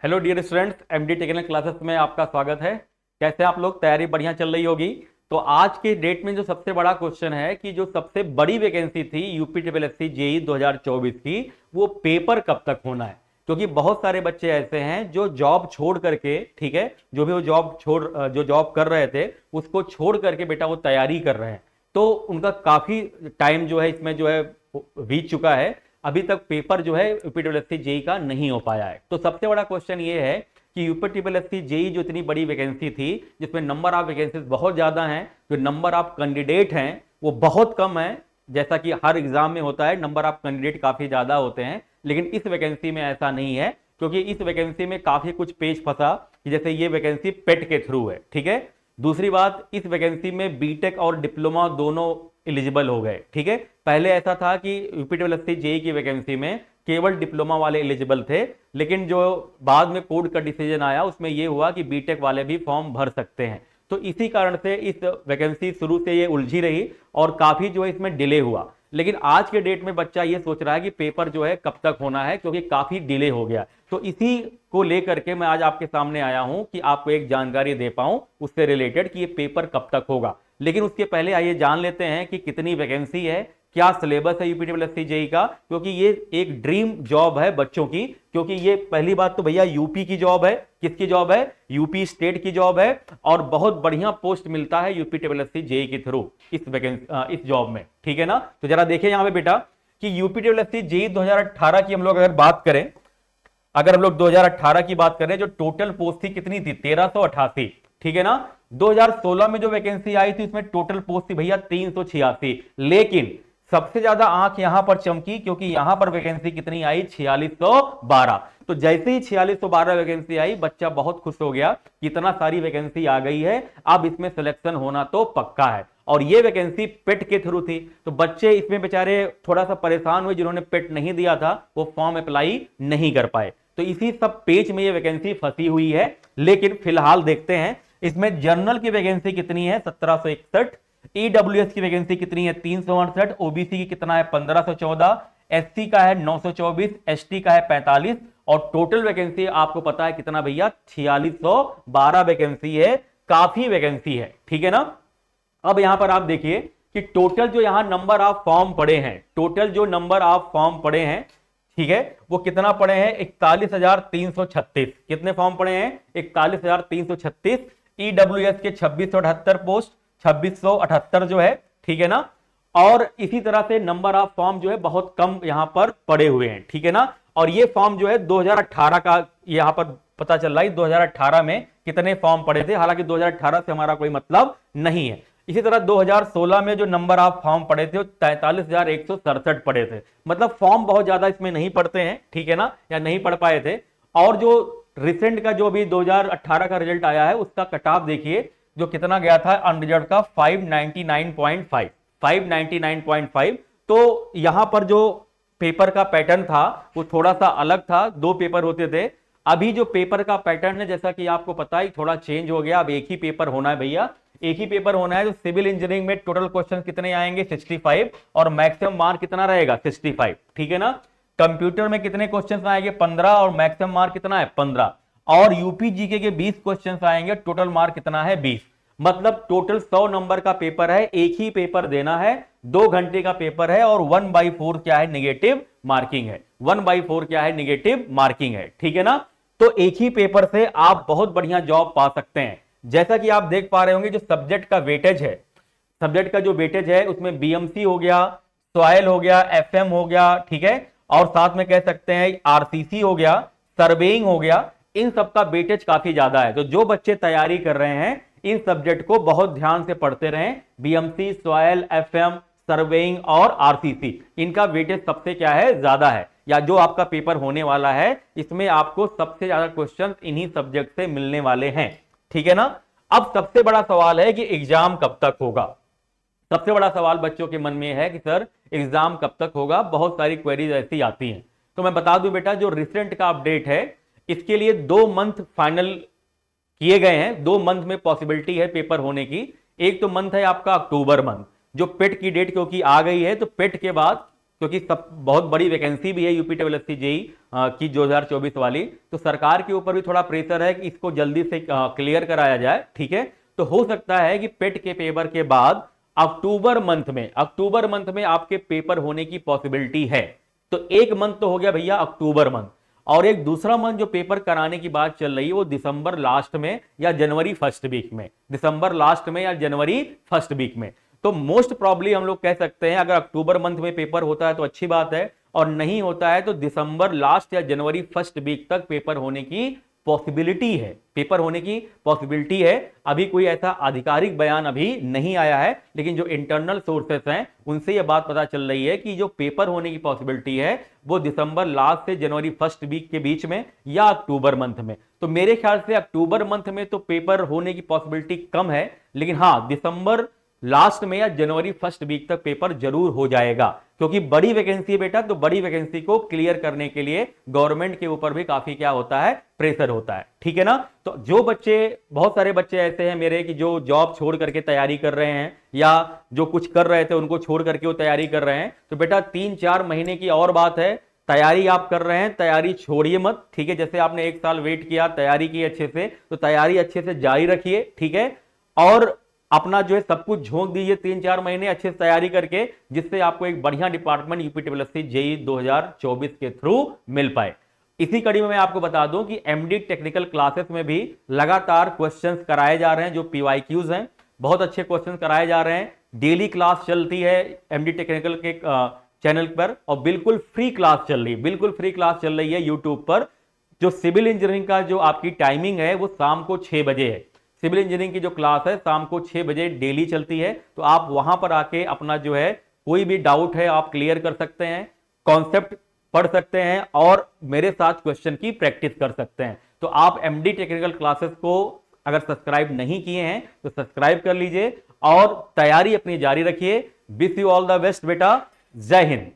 Hello dear students, MD technical classes में आपका स्वागत है। कैसे आप लोग? तैयारी बढ़िया चल रही होगी। तो आज के डेट में जो सबसे बड़ा क्वेश्चन है कि जो सबसे बड़ी वैकेंसी थी यूपी ट्रिपल एससी जेई 2024 की, वो पेपर कब तक होना है। क्योंकि बहुत सारे बच्चे ऐसे हैं जो जॉब छोड़ करके, ठीक है, जो भी वो जो जॉब कर रहे थे उसको छोड़ करके बेटा वो तैयारी कर रहे हैं। तो उनका काफी टाइम जो है इसमें जो है बीत चुका है, अभी तक पेपर जो है यूपी ट्रिपल एससी जेई का नहीं हो पाया है। तो सबसे बड़ा क्वेश्चन ये है कि यूपी ट्रिपल एससी जेई जो इतनी बड़ी वैकेंसी थी, जिसमें नंबर ऑफ वैकेंसीज बहुत ज्यादा हैं, जो नंबर ऑफ कैंडिडेट हैं वो बहुत कम है। जैसा कि हर एग्जाम में होता है, नंबर ऑफ कैंडिडेट काफी ज्यादा होते हैं, लेकिन इस वैकेंसी में ऐसा नहीं है। क्योंकि इस वैकेंसी में काफी कुछ पेच फंसा कि जैसे ये वैकेंसी पेट के थ्रू है, ठीक है। दूसरी बात, इस वैकेंसी में बीटेक और डिप्लोमा दोनों एलिजिबल हो गए, ठीक है। पहले ऐसा था कि यूपी ट्रिपल एससी जेई की वैकेंसी में केवल डिप्लोमा वाले एलिजिबल थे, लेकिन जो बाद में कोर्ट का डिसीजन आया उसमें यह हुआ कि बीटेक वाले भी फॉर्म भर सकते हैं। तो इसी कारण से इस वैकेंसी शुरू से ये उलझी रही और काफी जो है इसमें डिले हुआ। लेकिन आज के डेट में बच्चा ये सोच रहा है कि पेपर जो है कब तक होना है, क्योंकि काफी डिले हो गया। तो इसी को लेकर के मैं आज आपके सामने आया हूं कि आपको एक जानकारी दे पाऊं उससे रिलेटेड कि ये पेपर कब तक होगा। लेकिन उसके पहले आइए जान लेते हैं कि कितनी वैकेंसी है, क्या सिलेबस है यूपी ट्रिपल एससी जेई का, क्योंकि ये एक ड्रीम जॉब है बच्चों की। क्योंकि ये पहली बात तो भैया यूपी की जॉब है। किसकी जॉब है? यूपी स्टेट की जॉब है। और बहुत बढ़िया पोस्ट मिलता है यूपी ट्रिपल एससी जेई के थ्रू इस जॉब में, ठीक है ना। तो जरा देखिए यहां पे बेटा कि यूपी ट्रिपल एससी जेई 2018 की हम लोग अगर बात करें, अगर हम लोग 2018 की बात करें, जो टोटल पोस्ट थी कितनी थी? 1388, ठीक है ना। 2016 में जो वैकेंसी आई थी उसमें टोटल पोस्ट थी भैया 386। लेकिन सबसे ज्यादा आंख यहां पर चमकी क्योंकि यहां पर वैकेंसी कितनी आई? 4612। तो जैसे ही 4612 वैकेंसी आई, बच्चा बहुत खुश हो गया कि इतना सारी वैकेंसी आ गई है, अब इसमें सिलेक्शन होना तो पक्का है। और ये वैकेंसी पेट के थ्रू थी, तो बच्चे इसमें बेचारे थोड़ा सा परेशान हुए। जिन्होंने पेट नहीं दिया था वो फॉर्म अप्लाई नहीं कर पाए। तो इसी सब पेच में ये वैकेंसी फंसी हुई है। लेकिन फिलहाल देखते हैं इसमें जनरल की वैकेंसी कितनी है? 1761। ईडब्ल्यूएस की वैकेंसी कितनी है? 368। ओबीसी की कितना है? 1514। एससी का है 924। एसटी का है 45। और टोटल वैकेंसी आपको पता है कितना भैया? 4612 वैकेंसी है। काफी वैकेंसी है, ठीक है ना। अब यहां पर आप देखिए कि टोटल जो यहां नंबर ऑफ फॉर्म पड़े हैं, टोटल जो नंबर ऑफ फॉर्म पड़े हैं, ठीक है, वो कितना पड़े हैं? 41,336। कितने फॉर्म पड़े हैं? 41,336। ईडब्ल्यूएस के 2678 पोस्ट, 2678 जो है, ठीक है ना। और इसी तरह से नंबर ऑफ फॉर्म जो है बहुत कम यहां पर पड़े हुए हैं, ठीक है ना। और ये फॉर्म जो है 2018 का यहां पर पता चल रहा है। 2018 में कितने फॉर्म पड़े थे? हालांकि 2018 से हमारा कोई मतलब नहीं है। इसी तरह 2016 में जो नंबर ऑफ फॉर्म पड़े थे वो 43,167 पड़े थे। मतलब फॉर्म बहुत ज्यादा इसमें नहीं पड़ते हैं, ठीक है ना, या नहीं पढ़ पाए थे। और जो रिसेंट का जो भी 2018 का रिजल्ट आया है उसका कट ऑफ देखिए, जो कितना गया था अनरिजर्व का? 599.5, 599.5। तो यहां पर जो पेपर का पैटर्न था वो थोड़ा सा अलग था, दो पेपर होते थे। अभी जो पेपर का पैटर्न है, जैसा कि आपको पता है, थोड़ा चेंज हो गया। अब एक ही पेपर होना है भैया, एक ही पेपर होना है। तो सिविल इंजीनियरिंग में टोटल क्वेश्चन कितने आएंगे? 65। और मैक्सिमम मार्क कितना रहेगा? 65, ठीक है ना। कंप्यूटर में कितने क्वेश्चन आएंगे? 15। और मैक्सिमम मार्क कितना है? 15। और यूपी जीके के 20 क्वेश्चन आएंगे, टोटल मार्क कितना है? 20। मतलब टोटल 100 नंबर का पेपर है, एक ही पेपर देना है, 2 घंटे का पेपर है। और 1/4 क्या है? निगेटिव मार्किंग है। 1/4 क्या है? निगेटिव मार्किंग है, ठीक है ना। तो एक ही पेपर से आप बहुत बढ़िया जॉब पा सकते हैं। जैसा कि आप देख पा रहे होंगे, जो सब्जेक्ट का वेटेज है, सब्जेक्ट का जो वेटेज है उसमें बीएमसी हो गया, सॉइल हो गया, एफएम हो गया, ठीक है, और साथ में कह सकते हैं आरसीसी हो गया, सर्वेइंग हो गया। इन सब का वेटेज काफी ज्यादा है। तो जो बच्चे तैयारी कर रहे हैं इन सब्जेक्ट को बहुत ध्यान से पढ़ते रहें। बीएमसी, सॉइल, एफएम, सर्वेइंग और आरसीसी, इनका वेटेज सबसे क्या है? ज्यादा है। या जो आपका पेपर होने वाला है इसमें आपको सबसे ज्यादा क्वेश्चन इन्हीं सब्जेक्ट से मिलने वाले हैं, ठीक है ना। अब सबसे बड़ा सवाल है कि एग्जाम कब तक होगा। सबसे बड़ा सवाल बच्चों के मन में है कि सर एग्जाम कब तक होगा। बहुत सारी क्वेरीज ऐसी आती हैं। तो मैं बता दूं बेटा, जो रिसेंट का अपडेट है इसके लिए 2 मंथ फाइनल किए गए हैं। 2 मंथ में पॉसिबिलिटी है पेपर होने की। एक तो मंथ है आपका अक्टूबर मंथ, जो पेट की डेट क्योंकि आ गई है, तो पेट के बाद क्योंकि सब बहुत बड़ी वैकेंसी भी है यूपीटीएससी जेई की 2024 वाली, तो सरकार के ऊपर भी थोड़ा प्रेशर है कि इसको जल्दी से क्लियर कराया जाए। ठीक है, तो हो सकता है कि पेट के पेपर के बाद अक्टूबर मंथ में आपके पेपर होने की पॉसिबिलिटी है। तो एक मंथ तो हो गया भैया अक्टूबर मंथ, और एक दूसरा मंथ जो पेपर कराने की बात चल रही है वो दिसंबर लास्ट में या जनवरी फर्स्ट वीक में, दिसंबर लास्ट में या जनवरी फर्स्ट वीक में। तो मोस्ट प्रॉब्ली हम लोग कह सकते हैं अगर अक्टूबर मंथ में पेपर होता है तो अच्छी बात है, और नहीं होता है तो दिसंबर लास्ट या जनवरी फर्स्ट वीक तक पेपर होने की पॉसिबिलिटी है, पेपर होने की पॉसिबिलिटी है। अभी कोई ऐसा आधिकारिक बयान अभी नहीं आया है, लेकिन जो इंटरनल सोर्सेस हैं उनसे यह बात पता चल रही है कि जो पेपर होने की पॉसिबिलिटी है वो दिसंबर लास्ट से जनवरी फर्स्ट वीक के बीच में या अक्टूबर मंथ में। तो मेरे ख्याल से अक्टूबर मंथ में तो पेपर होने की पॉसिबिलिटी कम है, लेकिन हाँ दिसंबर लास्ट में या जनवरी फर्स्ट वीक तक पेपर जरूर हो जाएगा, क्योंकि बड़ी वैकेंसी है बेटा। तो बड़ी वैकेंसी को क्लियर करने के लिए गवर्नमेंट के ऊपर भी काफी क्या होता है, प्रेशर होता है। ठीक है ना। तो जो बच्चे, बहुत सारे बच्चे ऐसे हैं मेरे कि जो जॉब छोड़ करके तैयारी कर रहे हैं या जो कुछ कर रहे थे उनको छोड़ करके वो तैयारी कर रहे हैं, तो बेटा 3-4 महीने की और बात है, तैयारी आप कर रहे हैं, तैयारी छोड़िए मत। ठीक है, जैसे आपने 1 साल वेट किया, तैयारी की अच्छे से, तो तैयारी अच्छे से जारी रखिए। ठीक है, और अपना जो है सब कुछ झोंक दीजिए 3-4 महीने अच्छे से तैयारी करके, जिससे आपको एक बढ़िया डिपार्टमेंट यूपीटीएससी जेई 2024 के थ्रू मिल पाए। इसी कड़ी में मैं आपको बता दूं कि एमडी टेक्निकल क्लासेस में भी लगातार क्वेश्चंस कराए जा रहे हैं, जो पीवाईक्यूज हैं, बहुत अच्छे क्वेश्चंस कराए जा रहे हैं। डेली क्लास चलती है एमडी टेक्निकल के चैनल पर, और बिल्कुल फ्री क्लास चल रही है, बिल्कुल फ्री क्लास चल रही है यूट्यूब पर। जो सिविल इंजीनियरिंग का जो आपकी टाइमिंग है वो शाम को 6 बजे है। सिविल इंजीनियरिंग की जो क्लास है शाम को 6 बजे डेली चलती है, तो आप वहां पर आके अपना जो है कोई भी डाउट है आप क्लियर कर सकते हैं, कॉन्सेप्ट पढ़ सकते हैं और मेरे साथ क्वेश्चन की प्रैक्टिस कर सकते हैं। तो आप एमडी टेक्निकल क्लासेस को अगर सब्सक्राइब नहीं किए हैं तो सब्सक्राइब कर लीजिए और तैयारी अपनी जारी रखिए। Wish you all the best बेटा, जय हिंद।